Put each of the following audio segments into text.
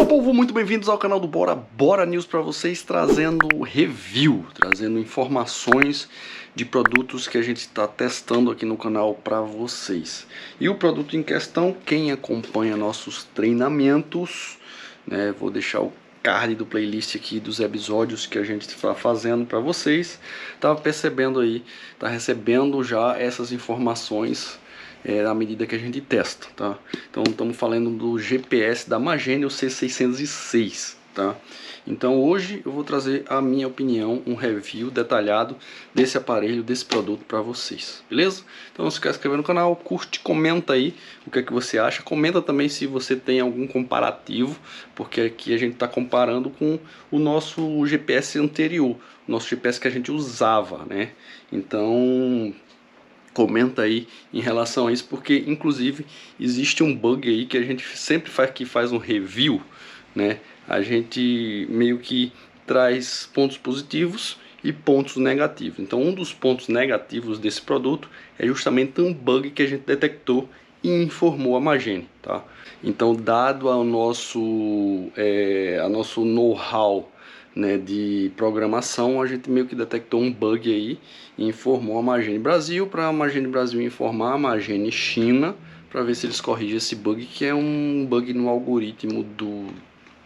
Fala, povo, muito bem-vindos ao canal do Bora News para vocês, trazendo review, trazendo informações de produtos que a gente está testando aqui no canal para vocês. E o produto em questão, quem acompanha nossos treinamentos, né, vou deixar o card do playlist aqui dos episódios que a gente está fazendo para vocês, tá percebendo aí, tá recebendo já essas informações à medida que a gente testa, tá? Então estamos falando do GPS da Magene, o C606, tá? Então hoje eu vou trazer a minha opinião, um review detalhado desse aparelho, desse produto para vocês, beleza? Então não se esquece de se inscrever no canal, curte, comenta aí o que é que você acha, comenta também se você tem algum comparativo, porque aqui a gente está comparando com o nosso GPS anterior, o nosso GPS que a gente usava, né? Então comenta aí em relação a isso, porque inclusive existe um bug aí que a gente sempre faz um review, né? A gente meio que traz pontos positivos e pontos negativos. Então um dos pontos negativos desse produto é justamente um bug que a gente detectou e informou a Magene, tá? Então, dado ao nosso know-how, né, de programação, a gente meio que detectou um bug aí e informou a Magene Brasil, para a Magene Brasil informar a Magene China, para ver se eles corrigem esse bug, que é um bug no algoritmo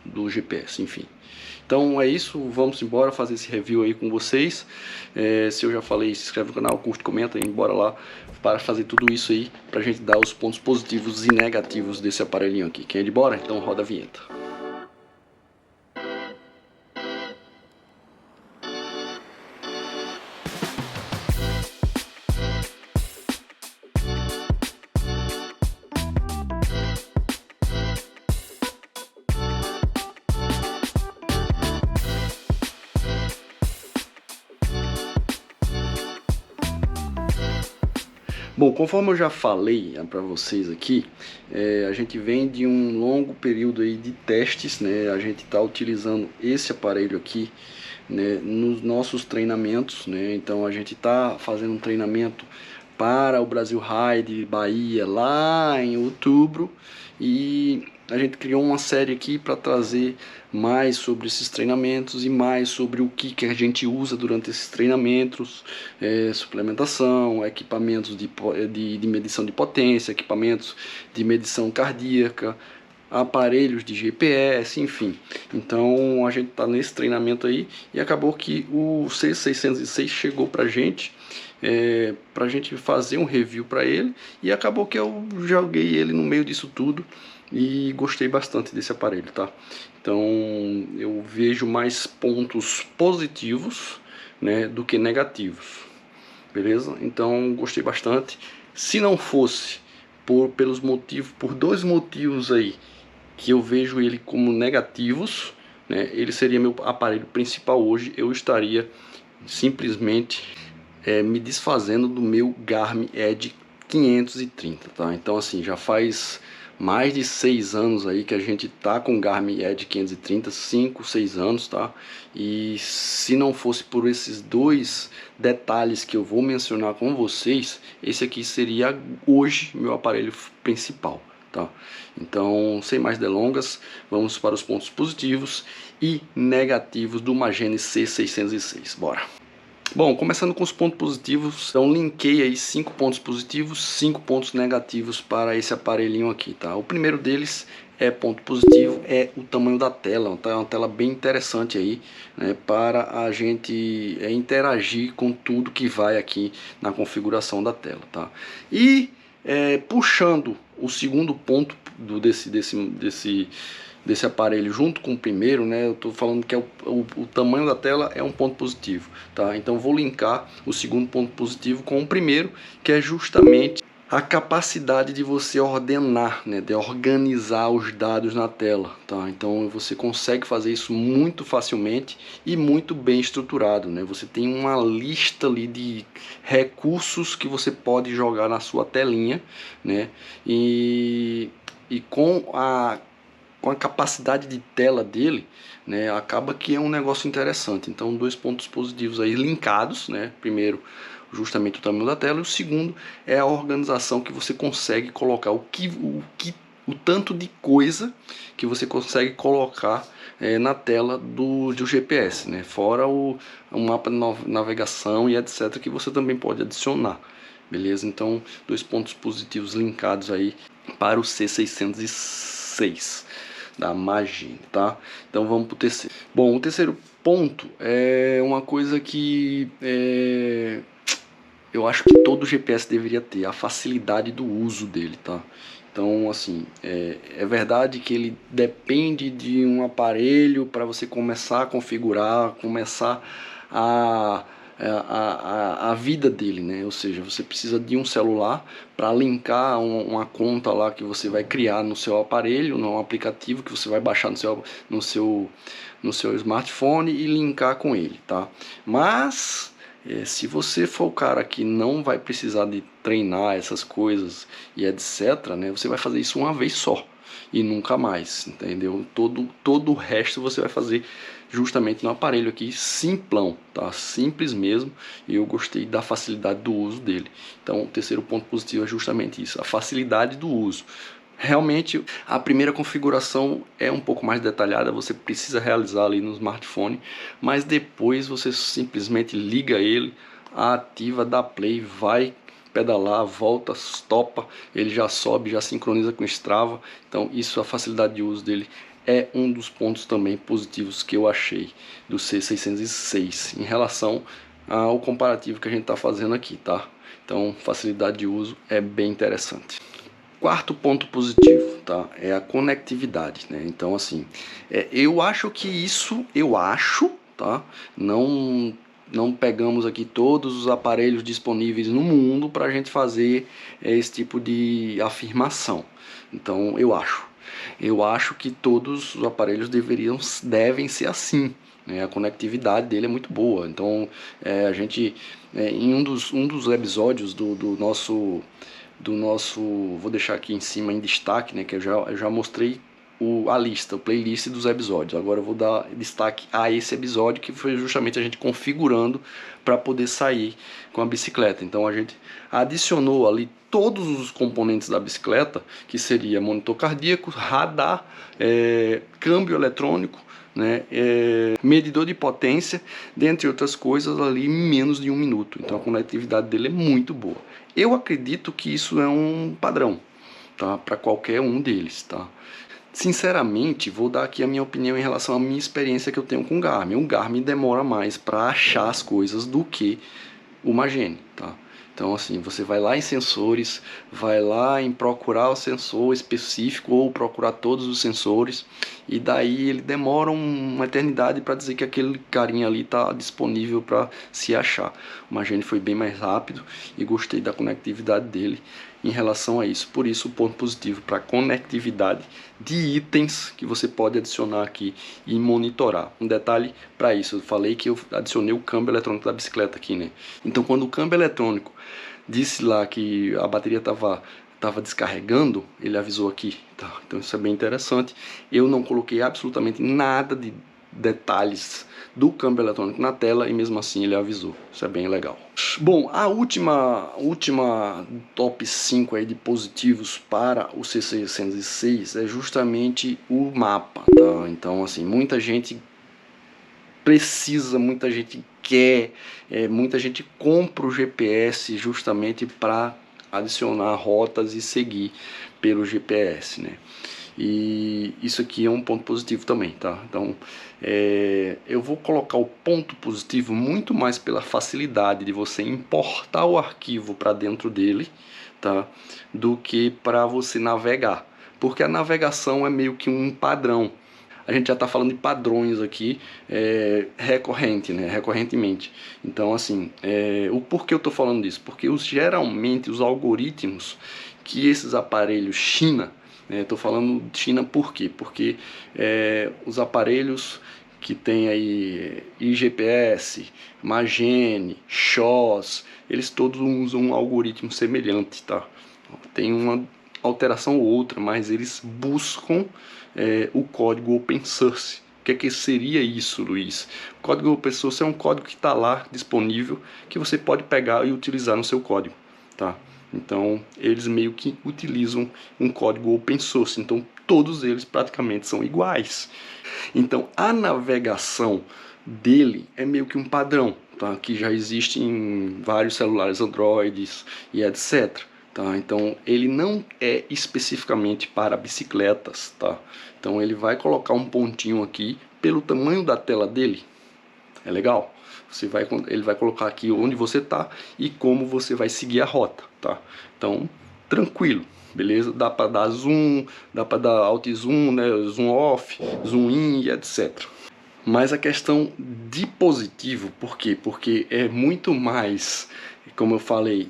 do GPS, enfim. Então é isso, vamos embora fazer esse review aí com vocês. Se eu já falei, se inscreve no canal, curte, comenta e bora lá para fazer tudo isso aí, pra gente dar os pontos positivos e negativos desse aparelhinho aqui. Quem é de bora? Então roda a vinheta. Bom, conforme eu já falei para vocês aqui, a gente vem de um longo período aí de testes, né? A gente está utilizando esse aparelho aqui, né, nos nossos treinamentos, né? Então a gente está fazendo um treinamento para o Brasil Ride Bahia lá em outubro, e a gente criou uma série aqui para trazer mais sobre esses treinamentos e mais sobre o que a gente usa durante esses treinamentos, suplementação, equipamentos de medição de potência, equipamentos de medição cardíaca, aparelhos de GPS, enfim. Então a gente está nesse treinamento aí e acabou que o C606 chegou para gente fazer um review para ele, e acabou que eu joguei ele no meio disso tudo e gostei bastante desse aparelho, tá? Então eu vejo mais pontos positivos, né, do que negativos, beleza? Então gostei bastante. Se não fosse por dois motivos aí que eu vejo ele como negativos, né, ele seria meu aparelho principal hoje, eu estaria simplesmente me desfazendo do meu Garmin Edge 530, tá? Então assim, já faz mais de 6 anos aí que a gente tá com o Garmin Edge 530, 5, 6 anos, tá? E se não fosse por esses dois detalhes que eu vou mencionar com vocês, esse aqui seria hoje meu aparelho principal, tá? Então, sem mais delongas, vamos para os pontos positivos e negativos do Magene C606. Bora! Bom, começando com os pontos positivos, então linkei aí 5 pontos positivos, 5 pontos negativos para esse aparelhinho aqui, tá? O primeiro deles ponto positivo, é o tamanho da tela, tá? É uma tela bem interessante aí, né, para a gente interagir com tudo que vai aqui na configuração da tela, tá? E puxando o segundo ponto desse aparelho junto com o primeiro, né, eu estou falando que o tamanho da tela é um ponto positivo, tá? Então vou linkar o segundo ponto positivo com o primeiro, que é justamente a capacidade de você ordenar, né, de organizar os dados na tela, tá? Então você consegue fazer isso muito facilmente e muito bem estruturado, né? Você tem uma lista ali de recursos que você pode jogar na sua telinha, né? E com a capacidade de tela dele, né, acaba que é um negócio interessante. Então, dois pontos positivos aí linkados, né? Primeiro, justamente o tamanho da tela, e o segundo é a organização que você consegue colocar o que o tanto de coisa que você consegue colocar na tela do GPS, né? Fora o mapa de navegação e etc, que você também pode adicionar, beleza? Então, 2 pontos positivos linkados aí para o C606 da Magene, tá? Então vamos para o terceiro. Bom, o terceiro ponto é uma coisa que eu acho que todo GPS deveria ter, a facilidade do uso dele, tá? Então, assim, é verdade que ele depende de um aparelho para você começar a configurar, começar a vida dele, né? Ou seja, você precisa de um celular para linkar uma conta lá que você vai criar no seu aparelho, num aplicativo que você vai baixar no seu smartphone e linkar com ele, tá? Mas se você for o cara que não vai precisar de treinar essas coisas e etc, né, você vai fazer isso uma vez só e nunca mais, entendeu? Todo o resto você vai fazer justamente no aparelho aqui, simplão, tá? Simples mesmo, e eu gostei da facilidade do uso dele. Então, o terceiro ponto positivo é justamente isso, a facilidade do uso. Realmente, a primeira configuração é um pouco mais detalhada, você precisa realizar ali no smartphone, mas depois você simplesmente liga ele, ativa, dá play, vai pedalar, volta, topa, ele já sobe, já sincroniza com o Strava. Então isso, a facilidade de uso dele é um dos pontos também positivos que eu achei do C606 em relação ao comparativo que a gente está fazendo aqui, tá? Então facilidade de uso é bem interessante. Quarto ponto positivo, tá? É a conectividade, né? Então, assim, eu acho que isso, tá? Não pegamos aqui todos os aparelhos disponíveis no mundo para a gente fazer esse tipo de afirmação. Então, eu acho que todos os aparelhos devem ser assim, né? A conectividade dele é muito boa. Então, a gente, em um dos episódios do nosso, vou deixar aqui em cima em destaque, né, que eu já mostrei a lista, o playlist dos episódios. Agora eu vou dar destaque a esse episódio, que foi justamente a gente configurando para poder sair com a bicicleta. Então a gente adicionou ali todos os componentes da bicicleta, que seria monitor cardíaco, radar, câmbio eletrônico, né, medidor de potência, dentre outras coisas, ali em menos de 1 minuto. Então a conectividade dele é muito boa. Eu acredito que isso é um padrão, tá, para qualquer um deles, tá? Sinceramente, vou dar aqui a minha opinião em relação à minha experiência que eu tenho com o Garmin. O Garmin demora mais para achar as coisas do que o Magene, tá? Então, assim, você vai lá em sensores, vai lá em procurar o sensor específico ou procurar todos os sensores, e daí ele demora uma eternidade para dizer que aquele carinha ali está disponível para se achar. O Magene foi bem mais rápido e gostei da conectividade dele em relação a isso. Por isso, o ponto positivo para conectividade de itens que você pode adicionar aqui e monitorar. Um detalhe para isso, eu falei que eu adicionei o câmbio eletrônico da bicicleta aqui, né? Então, quando o câmbio eletrônico disse lá que a bateria estava descarregando, ele avisou aqui, tá? Então isso é bem interessante. Eu não coloquei absolutamente nada de detalhes do câmbio eletrônico na tela e mesmo assim ele avisou. Isso é bem legal. Bom, a última top 5 aí de positivos para o C606 é justamente o mapa, tá? Então, assim, muita gente precisa, muita gente quer, muita gente compra o GPS justamente para adicionar rotas e seguir pelo GPS, né? E isso aqui é um ponto positivo também, tá? Então, eu vou colocar o ponto positivo muito mais pela facilidade de você importar o arquivo para dentro dele, tá? Do que para você navegar, porque a navegação é meio que um padrão. A gente já está falando de padrões aqui, recorrentemente. Então, assim, o porquê eu estou falando disso? Porque geralmente os algoritmos que esses aparelhos China, estou falando de China por quê? Porque os aparelhos que tem aí IGPS, Magene, SHOS, eles todos usam um algoritmo semelhante, tá? Tem uma alteração ou outra, mas eles buscam o código open source. O que seria isso, Luiz? O código open source é um código que está lá disponível, que você pode pegar e utilizar no seu código, tá? Então, eles meio que utilizam um código open source, então todos eles praticamente são iguais. Então, a navegação dele é meio que um padrão, tá? Que já existe em vários celulares Androids e etc. Tá? Então, ele não é especificamente para bicicletas, tá? Então, ele vai colocar um pontinho aqui pelo tamanho da tela dele. É legal? Ele vai colocar aqui onde você está e como você vai seguir a rota, tá? Então, tranquilo, beleza? Dá para dar zoom, dá para dar alt zoom, né? Zoom off, zoom in e etc. Mas a questão de positivo, por quê? Porque é muito mais, como eu falei,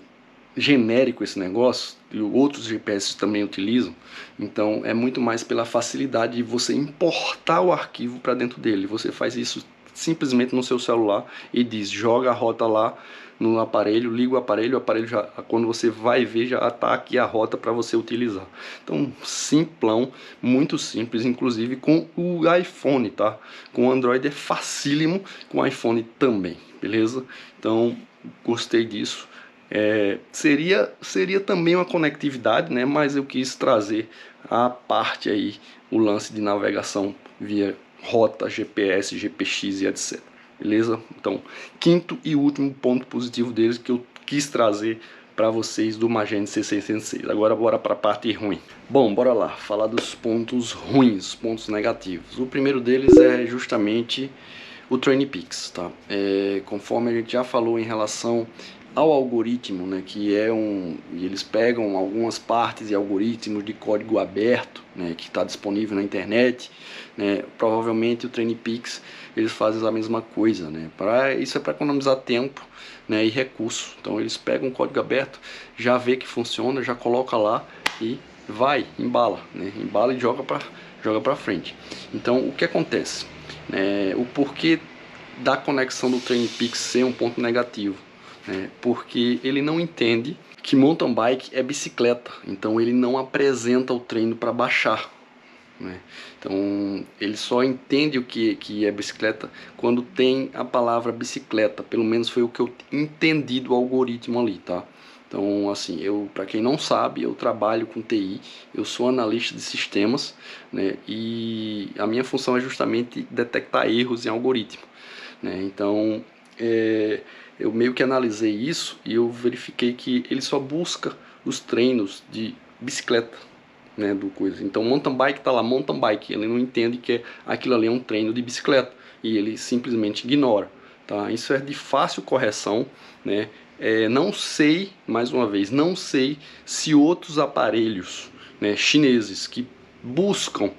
genérico esse negócio, e outros GPS também utilizam, então é muito mais pela facilidade de você importar o arquivo para dentro dele. Você faz isso simplesmente no seu celular e diz, joga a rota lá no aparelho, liga o aparelho já, quando você vai ver, já está aqui a rota para você utilizar. Então, simplão, muito simples, inclusive com o iPhone, tá? Com o Android é facílimo, com o iPhone também, beleza? Então, gostei disso. Seria também uma conectividade, né? Mas eu quis trazer a parte aí, o lance de navegação via rota, GPS, GPX e etc. Beleza? Então, quinto e último ponto positivo deles que eu quis trazer para vocês do Magente C606. Agora bora para a parte ruim. Bom, bora lá, falar dos pontos ruins, pontos negativos. O primeiro deles é justamente o TrainPix, tá? Conforme a gente já falou em relação ao algoritmo, né, que é eles pegam algumas partes e algoritmos de código aberto, né, que está disponível na internet, né, provavelmente o TrainPix eles fazem a mesma coisa, né, isso é para economizar tempo, né, e recurso. Então eles pegam um código aberto, já vê que funciona, já coloca lá e vai, embala, né, embala e joga para frente. Então o que acontece? O porquê da conexão do TrainPix ser um ponto negativo, né? Porque ele não entende que mountain bike é bicicleta, então ele não apresenta o treino para baixar, né? Então ele só entende o que é bicicleta quando tem a palavra bicicleta, pelo menos foi o que eu entendi do algoritmo ali, tá? Então, assim, para quem não sabe, eu trabalho com TI, eu sou analista de sistemas, né? E a minha função é justamente detectar erros em algoritmo, né? Então, eu meio que analisei isso e eu verifiquei que ele só busca os treinos de bicicleta, né, do coisa. Então, mountain bike tá lá, mountain bike, ele não entende que aquilo ali é um treino de bicicleta e ele simplesmente ignora, tá? Isso é de fácil correção, né? Não sei, mais uma vez, não sei se outros aparelhos, né, chineses que buscam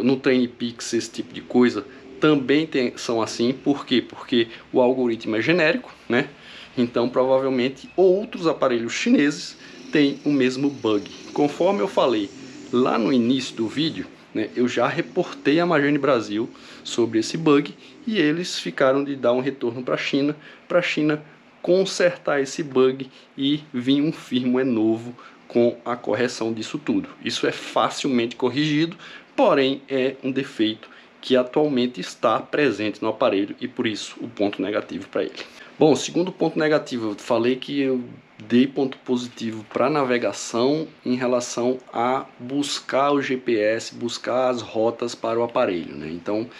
no TrainPix esse tipo de coisa também são assim. Por quê? Porque o algoritmo é genérico, né? Então provavelmente outros aparelhos chineses têm o mesmo bug. Conforme eu falei lá no início do vídeo, né, eu já reportei a Magene Brasil sobre esse bug e eles ficaram de dar um retorno para a China consertar esse bug e vir um firmware novo com a correção disso tudo. Isso é facilmente corrigido, porém é um defeito que atualmente está presente no aparelho e por isso o ponto negativo para ele. Bom, segundo ponto negativo, eu falei que eu dei ponto positivo para navegação em relação a buscar o GPS, buscar as rotas para o aparelho, né? Então,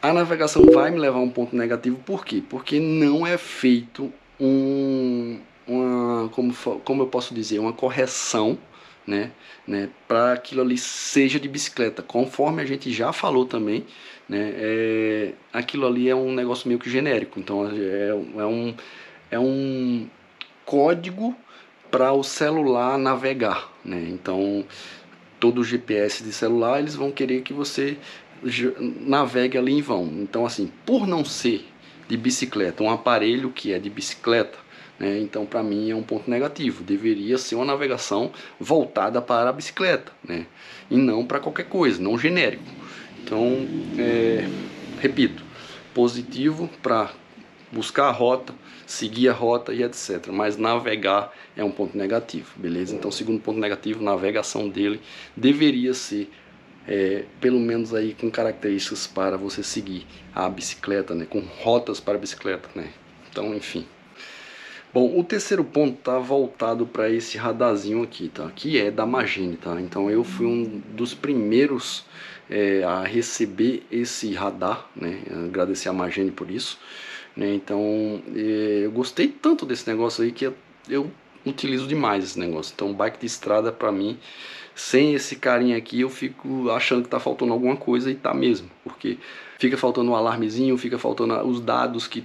a navegação vai me levar a um ponto negativo, por quê? Porque não é feito como eu posso dizer, uma correção, né, para aquilo ali seja de bicicleta. Conforme a gente já falou também, né, aquilo ali é um negócio meio que genérico. Então é um código para o celular navegar, né? Então todo GPS de celular eles vão querer que você navegue ali em vão. Então assim, por não ser de bicicleta, um aparelho que é de bicicleta, né, então para mim é um ponto negativo. Deveria ser uma navegação voltada para a bicicleta, né, e não para qualquer coisa, não genérico. Então, repito, positivo para buscar a rota, seguir a rota e etc. Mas navegar é um ponto negativo, beleza? Então, segundo ponto negativo, navegação dele deveria ser pelo menos aí com características para você seguir a bicicleta, né? Com rotas para a bicicleta, né? Então, enfim. Bom, o terceiro ponto tá voltado para esse radarzinho aqui, tá? Que é da Magene, tá? Então eu fui um dos primeiros a receber esse radar, né? Agradecer a Magene por isso, né? Então eu gostei tanto desse negócio aí que eu utilizo demais esse negócio. Então bike de estrada para mim, sem esse carinha aqui, eu fico achando que tá faltando alguma coisa e tá mesmo, porque fica faltando um alarmezinho, fica faltando os dados que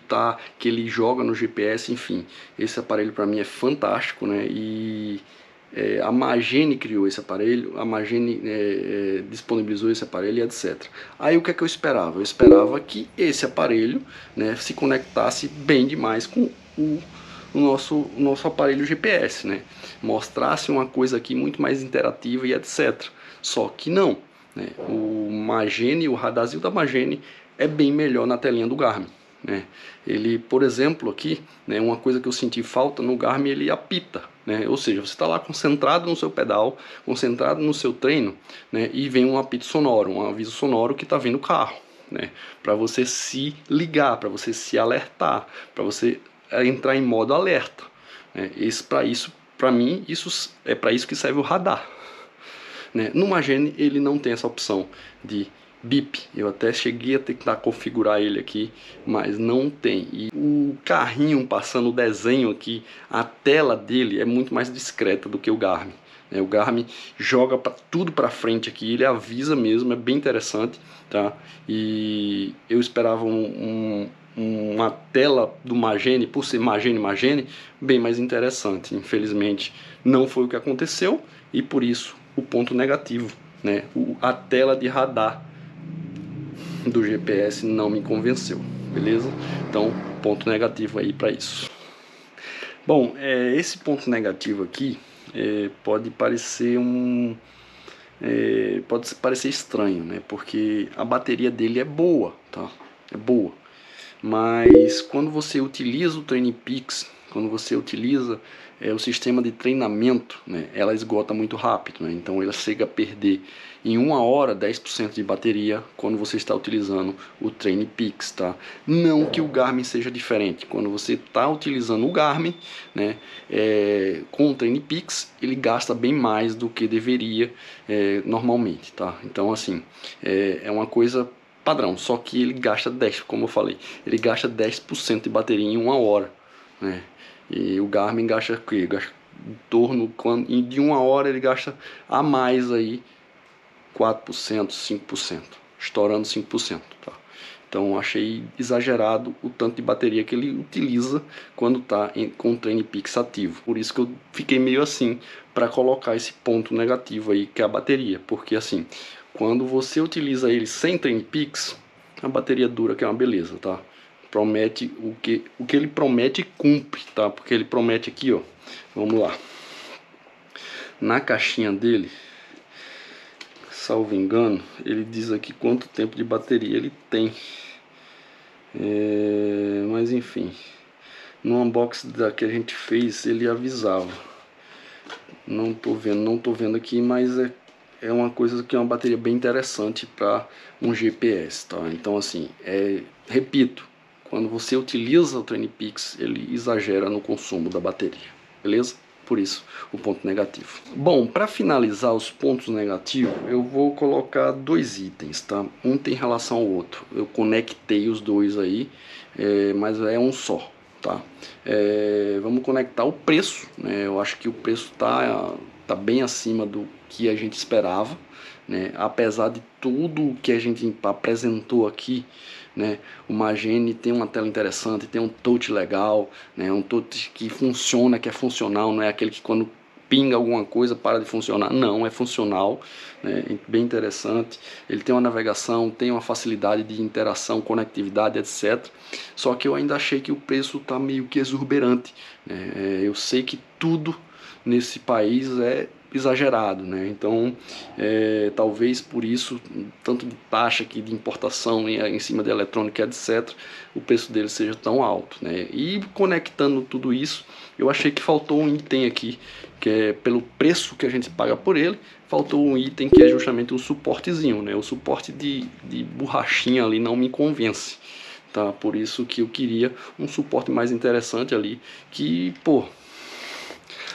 ele joga no GPS, enfim. Esse aparelho para mim é fantástico, né? E a Magene criou esse aparelho, a Magene disponibilizou esse aparelho e etc. Aí o que é que eu esperava? Eu esperava que esse aparelho, né, se conectasse bem demais com o nosso aparelho GPS, né? Mostrasse uma coisa aqui muito mais interativa e etc. Só que não, né? O Magene, o radarzinho da Magene é bem melhor na telinha do Garmin, né? Ele, por exemplo, aqui, né, uma coisa que eu senti falta no Garmin, ele apita, né? Ou seja, você está lá concentrado no seu pedal, concentrado no seu treino, né, e vem um apito sonoro, um aviso sonoro que está vindo o carro, né, para você se ligar, para você se alertar, para você entrar em modo alerta, né? Para mim, isso é para isso que serve o radar, né? No Magene ele não tem essa opção de bip. Eu até cheguei a tentar configurar ele aqui, mas não tem. E o carrinho passando o desenho aqui, a tela dele é muito mais discreta do que o Garmin. O Garmin joga tudo para frente aqui, ele avisa mesmo, é bem interessante, tá? E eu esperava uma tela do Magene, por ser Magene, bem mais interessante. Infelizmente não foi o que aconteceu e por isso o ponto negativo, né? A tela de radar do GPS não me convenceu, beleza? Então, ponto negativo aí para isso. Bom, esse ponto negativo aqui pode parecer pode parecer estranho, né? Porque a bateria dele é boa, tá? É boa. Mas quando você utiliza o TrainPix, quando você utiliza o sistema de treinamento, né, ela esgota muito rápido, né? Então ela chega a perder em 1 hora 10% de bateria quando você está utilizando o TrainPix, tá? Não que o Garmin seja diferente. Quando você está utilizando o Garmin, né, com o TrainPix, ele gasta bem mais do que deveria normalmente, tá? Então assim, é uma coisa padrão, só que ele gasta 10, como eu falei, ele gasta 10% de bateria em 1 hora, né? E o Garmin gasta o quê? Gasta em torno de 1 hora ele gasta a mais aí 4%, 5%, estourando 5%, tá? Então achei exagerado o tanto de bateria que ele utiliza quando está com o TrainPix ativo. Por isso que eu fiquei meio assim para colocar esse ponto negativo aí, que é a bateria. Porque assim, quando você utiliza ele sem TrainPix, a bateria dura, que é uma beleza, tá? Promete o que ele promete, cumpre, tá? Porque ele promete aqui, ó. Vamos lá. Na caixinha dele, salvo engano, ele diz aqui quanto tempo de bateria ele tem. Mas enfim, no unboxing que a gente fez, ele avisava. Não tô vendo aqui, mas é uma coisa que é uma bateria bem interessante para um GPS, tá? Então assim, repito, quando você utiliza o TrainPix, ele exagera no consumo da bateria, beleza? Por isso, o ponto negativo. Bom, para finalizar os pontos negativos, eu vou colocar 2 itens, tá? Um tem relação ao outro. Eu conectei os dois aí, mas é um só, tá? Vamos conectar o preço, né? Eu acho que o preço tá bem acima do que a gente esperava, né? Apesar de tudo que a gente apresentou aqui, né? O Magene tem uma tela interessante, tem um touch legal, né? Um touch que funciona, que é funcional, não é aquele que quando pinga alguma coisa para de funcionar, não, é funcional, né? Bem interessante. Ele tem uma navegação, tem uma facilidade de interação, conectividade, etc. Só que eu ainda achei que o preço está meio que exuberante, né? Eu sei que tudo nesse país é exagerado, né? Então talvez por isso, tanto de taxa aqui de importação em cima de eletrônica, etc., o preço dele seja tão alto, né? E conectando tudo isso, eu achei que faltou um item aqui, que é pelo preço que a gente paga por ele, faltou um item que é justamente um suportezinho, né? O suporte de borrachinha ali não me convence, tá? Por isso que eu queria um suporte mais interessante ali, que, pô,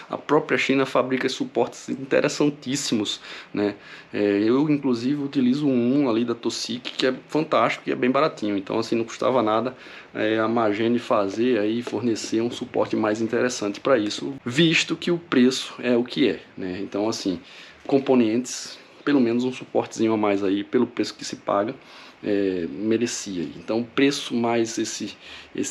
a própria China fabrica suportes interessantíssimos, né? Eu, inclusive, utilizo um ali da Tossic, que é fantástico e é bem baratinho. Então, assim, não custava nada a Magene fazer aí, fornecer um suporte mais interessante para isso, visto que o preço é o que é, né? Então, assim, componentes, pelo menos um suportezinho a mais aí, pelo preço que se paga, merecia. Então, preço mais esse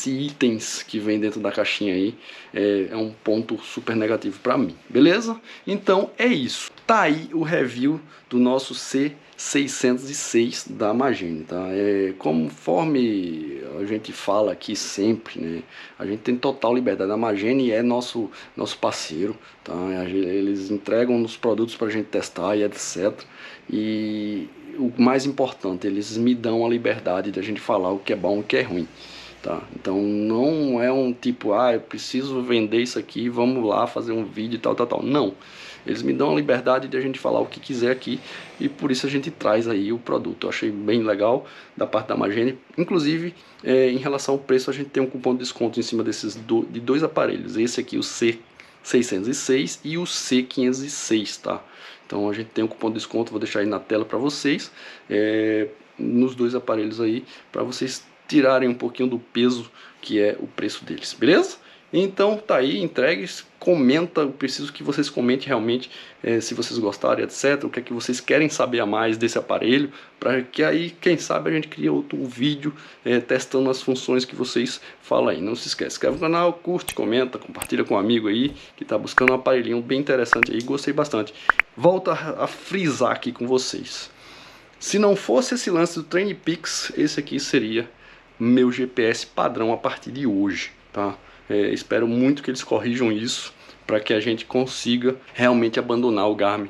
itens que vem dentro da caixinha aí é um ponto super negativo para mim, beleza? Então é isso. Tá aí o review do nosso C606 da Magene, tá? Conforme a gente fala aqui sempre, né? A gente tem total liberdade. A Magene é nosso parceiro, tá? Eles entregam os produtos para a gente testar e etc. E o mais importante, eles me dão a liberdade de a gente falar o que é bom e o que é ruim, tá? Então não é um tipo, eu preciso vender isso aqui, vamos lá fazer um vídeo e tal. Não, eles me dão a liberdade de a gente falar o que quiser aqui e por isso a gente traz aí o produto. Eu achei bem legal da parte da Magene. Inclusive, em relação ao preço, a gente tem um cupom de desconto em cima de dois aparelhos. Esse aqui, o C606 e o C506, tá? Então a gente tem um cupom de desconto, vou deixar aí na tela para vocês, nos dois aparelhos aí, para vocês tirarem um pouquinho do peso que é o preço deles, beleza? Então tá aí, entregues, comenta, eu preciso que vocês comentem realmente se vocês gostaram, etc, o que é que vocês querem saber a mais desse aparelho, para que aí, quem sabe, a gente cria outro vídeo testando as funções que vocês falam aí. Não se esquece, inscreve no canal, curte, comenta, compartilha com um amigo aí que tá buscando um aparelhinho bem interessante aí, gostei bastante. Volto a frisar aqui com vocês, se não fosse esse lance do TrainPix, esse aqui seria meu GPS padrão a partir de hoje, tá? Espero muito que eles corrijam isso para que a gente consiga realmente abandonar o Garmin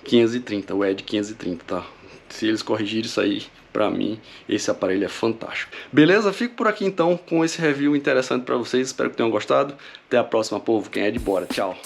530, o Edge 530, tá? Se eles corrigirem isso aí, para mim, esse aparelho é fantástico. Beleza? Fico por aqui então com esse review interessante para vocês. Espero que tenham gostado. Até a próxima, povo. Quem é de bora. Tchau.